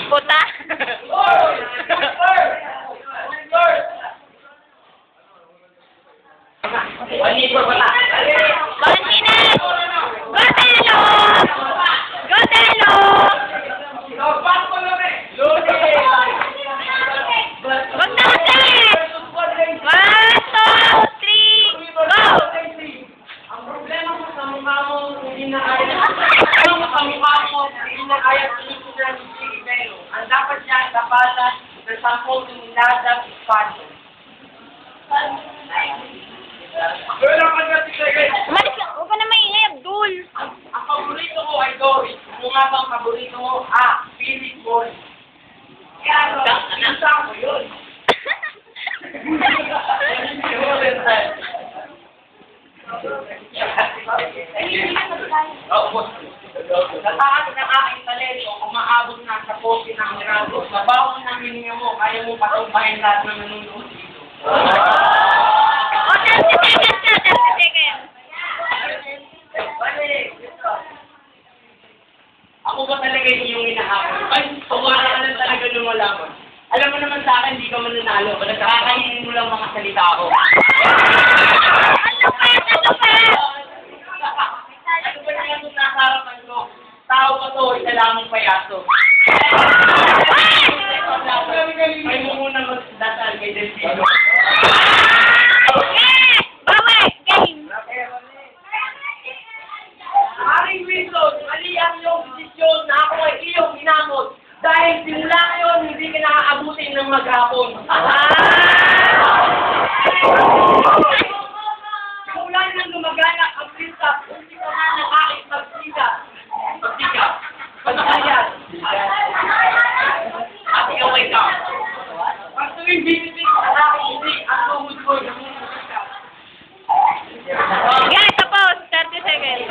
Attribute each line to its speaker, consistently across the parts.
Speaker 1: Puta.
Speaker 2: Palipor pala.
Speaker 1: Continent! Gotelo! Gotelo! Wag na kasi! 1, 2, 3, go!
Speaker 2: Ang problema mo sa mukha mo, hindi na kaya. Ano mo sa mukha mo, hindi na kaya sinusunan ng Pilipino. Ang dapat niya, tapatan sa 10 tonelada espacio.
Speaker 1: Umalis ka! Huwag ka na maingay, Abdul!
Speaker 2: Ang paborito ko ay Doris. Kung nga bang paborito mo, Philip Boy. Kaya nasa ko yun. Nataas ng aking talento, umaabot na sa poste ng Mirado. Sa bawang ng hininga mo, kaya mo patumbahin lahat ng nanonood dito.
Speaker 1: O, 30 seconds na! 30 seconds!
Speaker 2: Ako ba talaga yung hinahabol? Ay, wala ka lang talaga lumalaman. Alam mo naman sa akin, hindi ka mananalo. Nakakainin mo lang mga salita ko.
Speaker 1: Ang lupit! Ang lupit!
Speaker 2: Ano ba naman itong nasa harapan ko? Tao pa to, isa lamang payaso. May mo muna magdasal kay Delfino.
Speaker 1: Bawi! Game!
Speaker 2: Haring Wilson, mali ang iyong desisyon na ako ay iyong hinamot. Dahil simula ngayon, hindi ka nakaabutin ng maghapon. Simula nang gumagana ang pista, hindi ka nga ng aking magsika. Magsika. Pagkayan. At ikaw ay ka. Pag tuwing binitig sa aking hindi, ang tuhod ko ay namumusika.
Speaker 1: Guys, tapos! 30 seconds.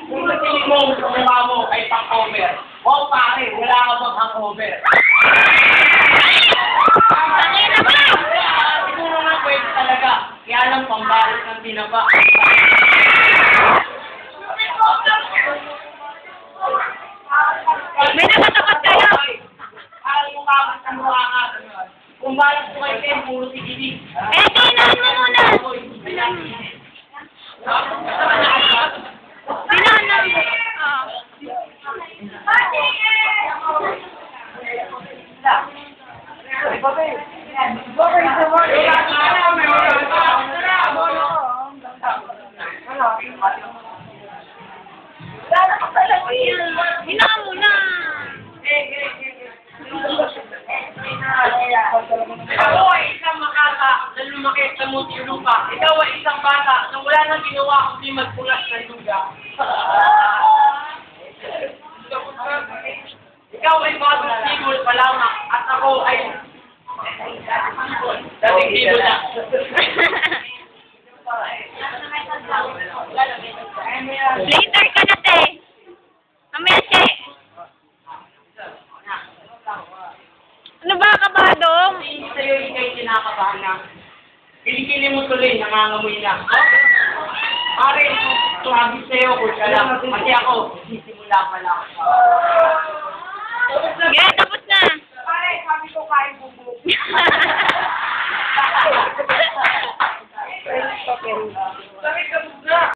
Speaker 2: Kung natingin mo sa mukha mo ay pang-cover. O pare, wala ka bang hangover?
Speaker 1: Tangina mo!
Speaker 2: Siguro nga pwede talaga. Kaya lang pambalit ng tinapa.
Speaker 1: May nakatakot kayo!
Speaker 2: Parang mukha ka sa mukha ka. Kung balas ko kayo kayo, puro sigilig.
Speaker 1: Eh, kainahan mo muna! Binahan mo! Binahan mo na!
Speaker 2: Ako ay isang makata na lumaki sa Muntinlupa. Ikaw ay isang bata na wala nang ginawa kundi magpunas ng luga. Ikaw ay bagong tibol pa lamang at ako ay dating tibol na.
Speaker 1: Later ka na, te! Mamaya, che! Ano ba, kabadong?
Speaker 2: Hindi sa'yo ikay kinakabahan na. Kilikili mo tuloy, nangangamoy na. Pare, tumagis sa'yo, kung siya lang. Kasi ako, sisimula pa lang.
Speaker 1: Sige, tapos na!
Speaker 2: Pare, sabi ko kain bubo. Sabi ka